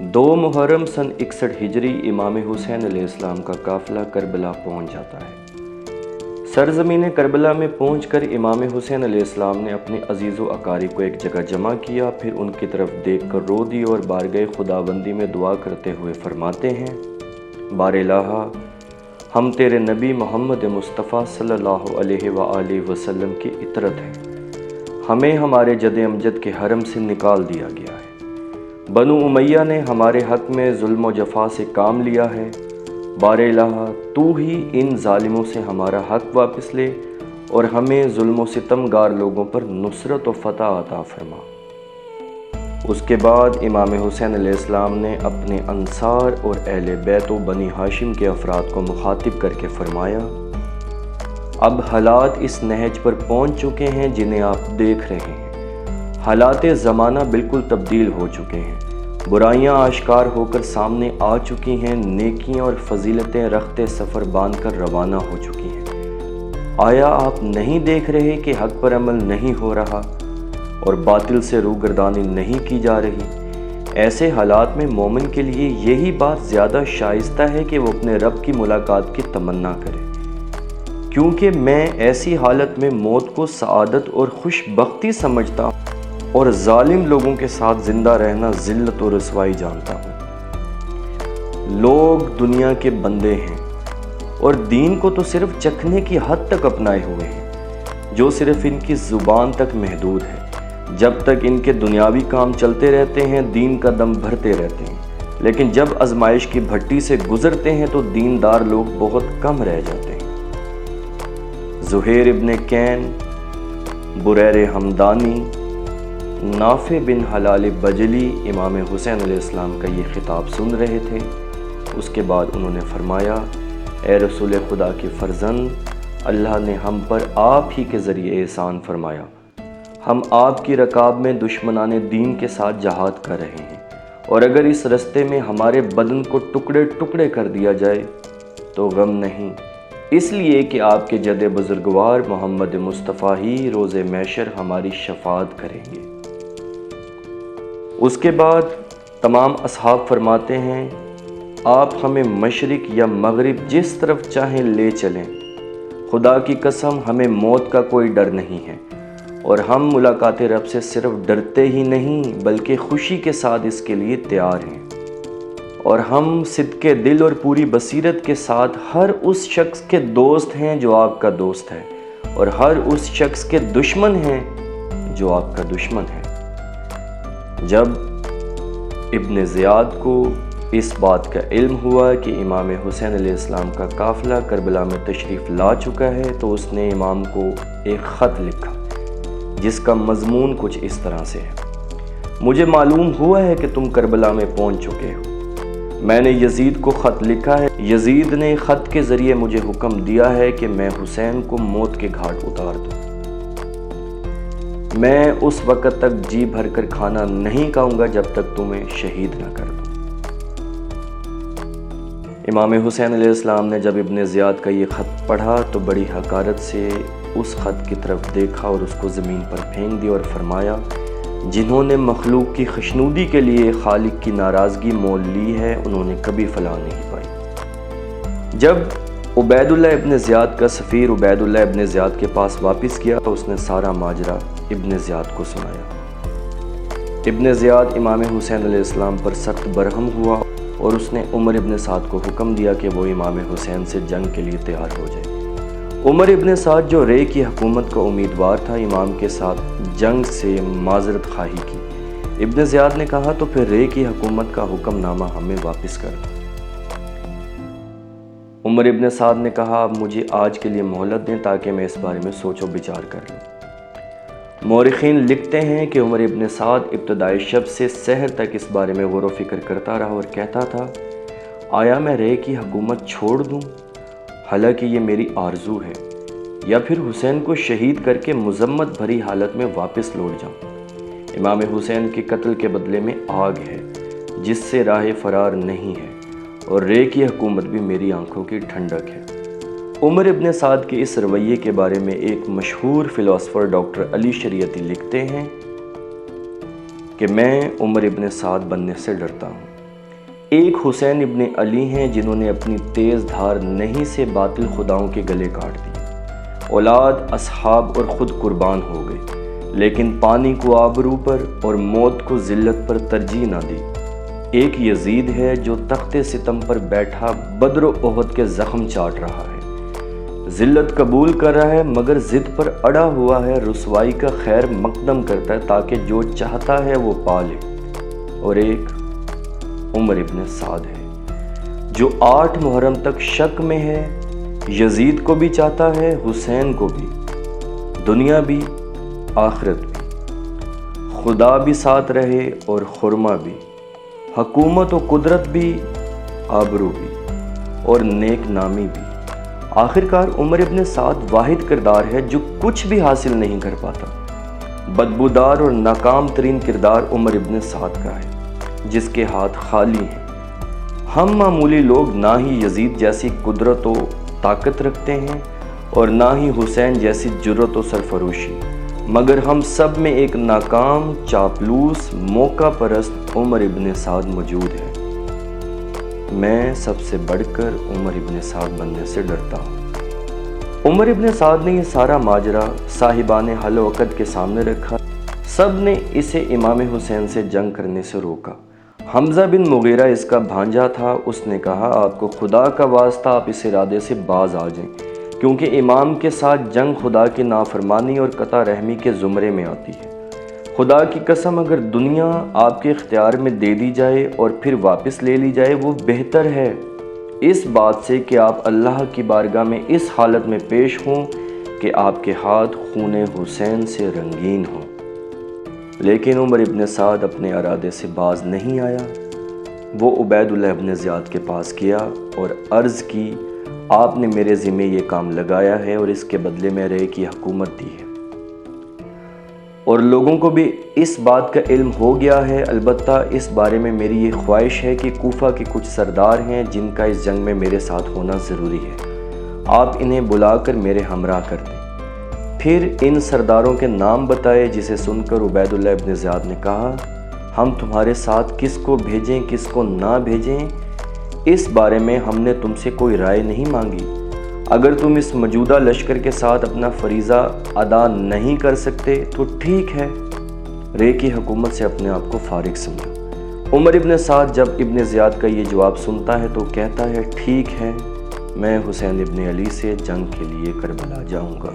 2 محرم सन 61 हिजरी इमाम हुसैन अलैहिस्सलाम का काफ़िला करबला पहुंच जाता है। सरज़मीन करबला में पहुंचकर इमाम हुसैन अलैहिस्सलाम ने अपने अजीज़ व अकारी को एक जगह जमा किया, फिर उनकी तरफ देखकर रो दी और बारगाह खुदाबंदी में दुआ करते हुए फरमाते हैं, बार इलाहा, हम तेरे नबी मोहम्मद मुस्तफ़ा सल्लल्लाहु अलैहि वसल्लम की इतरत हैं। हमें हमारे जद अमजद के हरम से निकाल दिया गया है। बनु उमैया ने हमारे हक़ में जुल्म व जफ़ा से काम लिया है। बार इलाहा, तू ही इन ज़ालिमों से हमारा हक़ वापस ले और हमें जुल्म व सितमगार लोगों पर नुसरत व फ़तह अता फरमा। उसके बाद इमाम हुसैन अलैहिस्सलाम ने अपने अंसार और अहले बैत व बनी हाशिम के अफराद को मुखातिब करके फरमाया, अब हालात इस नहज पर पहुँच चुके हैं जिन्हें आप देख रहे हैं। हालात ज़माना बिल्कुल तब्दील हो चुके हैं। बुराइयां आश्कार होकर सामने आ चुकी हैं, नेकियां और फजीलतें रखते सफ़र बांध कर रवाना हो चुकी हैं। आया आप नहीं देख रहे कि हक़ पर अमल नहीं हो रहा और बातिल से रूगर्दानी नहीं की जा रही। ऐसे हालात में मोमिन के लिए यही बात ज़्यादा शाइस्ता है कि वो अपने रब की मुलाकात की तमन्ना करे, क्योंकि मैं ऐसी हालत में मौत को सआदत और खुशबख्ती समझता हूँ और जालिम लोगों के साथ ज़िंदा रहना ज़िल्लत और रसवाई जानता हूँ। लोग दुनिया के बंदे हैं और दीन को तो सिर्फ चखने की हद तक अपनाए हुए हैं, जो सिर्फ इनकी ज़ुबान तक महदूद है। जब तक इनके दुनियावी काम चलते रहते हैं, दीन का दम भरते रहते हैं, लेकिन जब आजमाइश की भट्टी से गुज़रते हैं तो दीनदार लोग बहुत कम रह जाते हैं। ज़ुहैर इब्न कैन, बुरैर हमदानी, नाफे बिन हलाल बजली इमाम हुसैन अलैहिस्सलाम का ये खिताब सुन रहे थे। उसके बाद उन्होंने फरमाया, ए रसूल खुदा के फ़र्जंद, अल्लाह ने हम पर आप ही के ज़रिए एहसान फरमाया। हम आपकी रकाब में दुश्मनाने दीन के साथ जहाद कर रहे हैं, और अगर इस रस्ते में हमारे बदन को टुकड़े टुकड़े कर दिया जाए तो गम नहीं, इसलिए कि आपके जद बुजुर्गवार मोहम्मद मुस्तफ़ा ही रोज़े मैशर हमारी शफाअत करेंगे। उसके बाद तमाम असहाब फरमाते हैं, आप हमें मशरिक या मगरिब जिस तरफ चाहें ले चलें। खुदा की कसम, हमें मौत का कोई डर नहीं है और हम मुलाकात रब से सिर्फ डरते ही नहीं बल्कि खुशी के साथ इसके लिए तैयार हैं। और हम सिद्के दिल और पूरी बसीरत के साथ हर उस शख्स के दोस्त हैं जो आपका दोस्त है, और हर उस शख्स के दुश्मन हैं जो आपका दुश्मन है। जब इब्न ज़ियाद को इस बात का इल्म हुआ कि इमाम हुसैन अलैहिस्सलाम का काफ़िला करबला में तशरीफ़ ला चुका है, तो उसने इमाम को एक ख़त लिखा जिसका मज़मून कुछ इस तरह से है, मुझे मालूम हुआ है कि तुम करबला में पहुंच चुके हो। मैंने यजीद को ख़त लिखा है। यजीद ने ख़त के ज़रिए मुझे हुक्म दिया है कि मैं हुसैन को मौत के घाट उतार दूँ। मैं उस वक़्त तक जी भर कर खाना नहीं खाऊंगा जब तक तुम्हें शहीद न कर दूं। इमाम हुसैन अलैहिस्सलाम ने जब इब्न ज़ियाद का ये ख़त पढ़ा तो बड़ी हकारत से उस ख़त की तरफ देखा और उसको ज़मीन पर फेंक दिया और फरमाया, जिन्होंने मखलूक की खुशनुदी के लिए खालिक की नाराज़गी मोल ली है, उन्होंने कभी फलाह नहीं पाई। जब उबैदुल्लाह इब्न ज़ियाद का सफ़ीर उबैदुल्लाह इब्न ज़ियाद के पास वापस किया तो उसने सारा माजरा इब्न ज़ियाद को सुनाया। इब्न ज़ियाद इमाम हुसैन अलैहिस्सलाम पर सख्त बरहम हुआ और उसने उमर इब्न साद को हुक्म दिया कि वो इमाम हुसैन से जंग के लिए तैयार हो जाए। उमर इब्न साद जो रे की हुकूमत का उम्मीदवार था, इमाम के साथ जंग से माजरत खाही की। इब्न ज़ियाद ने कहा, तो फिर रे की हुकूमत का हुक्मनामा हमें वापस कर दो। उमर इब्न साद ने कहा, अब मुझे आज के लिए मोहलत दें ताकि मैं इस बारे में सोचो विचार कर लूँ। मौरिखीन लिखते हैं कि उमर इब्न साद इब्तदाई शब से सहर तक इस बारे में गौर व फिक्र करता रहा और कहता था, आया मैं रे की हुकूमत छोड़ दूँ, हालांकि ये मेरी आरजू है, या फिर हुसैन को शहीद करके मुजम्मत भरी हालत में वापस लौट जाऊँ। इमाम हुसैन के कत्ल के बदले में आग है जिससे राह फरार नहीं है, और रे की हुकूमत भी मेरी आंखों की ठंडक है। उमर इब्न साद के इस रवैये के बारे में एक मशहूर फ़िलासफ़र डॉक्टर अली शरीयती लिखते हैं कि मैं उमर इब्न साद बनने से डरता हूँ। ایک حسین ابن علی ہیں جنہوں نے اپنی تیز دھار نہیں سے باطل خداؤں کے گلے کاٹ دیے، اولاد، اصحاب اور خود قربان ہو گئے، لیکن پانی کو آبرو پر اور موت کو ذلت پر ترجیح نہ دی۔ ایک یزید ہے جو تخت ستم پر بیٹھا بدر و احد کے زخم چاٹ رہا ہے، ذلت قبول کر رہا ہے مگر ضد پر اڑا ہوا ہے، رسوائی کا خیر مقدم کرتا ہے تاکہ جو چاہتا ہے وہ پا لے۔ اور ایک عمر ابن سعد ہے جو 8 محرم تک شک میں ہے، یزید کو بھی چاہتا ہے، حسین کو بھی، دنیا بھی آخرت بھی، خدا بھی ساتھ رہے اور خرما بھی، حکومت و قدرت بھی، آبرو بھی اور نیک نامی بھی۔ آخرکار عمر ابن سعد واحد کردار ہے جو کچھ بھی حاصل نہیں کر پاتا۔ بدبودار اور ناکام ترین کردار عمر ابن سعد کا ہے جس کے ہاتھ خالی ہیں۔ ہم معمولی لوگ نہ ہی یزید جیسی قدرت و طاقت رکھتے ہیں اور نہ ہی حسین جیسی جرأت و سرفروشی، مگر ہم سب میں ایک ناکام، چاپلوس، موقع پرست عمر ابن سعد موجود ہے۔ میں سب سے بڑھ کر عمر ابن سعد بننے سے ڈرتا ہوں۔ عمر ابن سعد نے یہ سارا ماجرا صاحبان حل و عقد کے سامنے رکھا، سب نے اسے امام حسین سے جنگ کرنے سے روکا۔ حمزہ بن مغیرہ اس کا بھانجا تھا، اس نے کہا آپ کو خدا کا واسطہ آپ اس ارادے سے باز آ جائیں، کیونکہ امام کے ساتھ جنگ خدا کی نافرمانی اور قطع رحمی کے زمرے میں آتی ہے۔ خدا کی قسم اگر دنیا آپ کے اختیار میں دے دی جائے اور پھر واپس لے لی جائے وہ بہتر ہے اس بات سے کہ آپ اللہ کی بارگاہ میں اس حالت میں پیش ہوں کہ آپ کے ہاتھ خون حسین سے رنگین ہوں۔ لیکن عمر ابن سعد اپنے ارادے سے باز نہیں آیا۔ وہ عبید اللہ ابن زیاد کے پاس گیا اور عرض کی آپ نے میرے ذمہ یہ کام لگایا ہے اور اس کے بدلے میں رے کی حکومت دی ہے، اور لوگوں کو بھی اس بات کا علم ہو گیا ہے، البتہ اس بارے میں میری یہ خواہش ہے کہ کوفہ کے کچھ سردار ہیں جن کا اس جنگ میں میرے ساتھ ہونا ضروری ہے، آپ انہیں بلا کر میرے ہمراہ کر دیں۔ پھر ان سرداروں کے نام بتائے، جسے سن کر عبید اللہ ابن زیاد نے کہا ہم تمہارے ساتھ کس کو بھیجیں کس کو نہ بھیجیں اس بارے میں ہم نے تم سے کوئی رائے نہیں مانگی۔ اگر تم اس موجودہ لشکر کے ساتھ اپنا فریضہ ادا نہیں کر سکتے تو ٹھیک ہے، رے کی حکومت سے اپنے آپ کو فارغ سمجھو۔ عمر ابن سعد جب ابن زیاد کا یہ جواب سنتا ہے تو کہتا ہے ٹھیک ہے، میں حسین ابن علی سے جنگ کے لیے کربلا جاؤں گا۔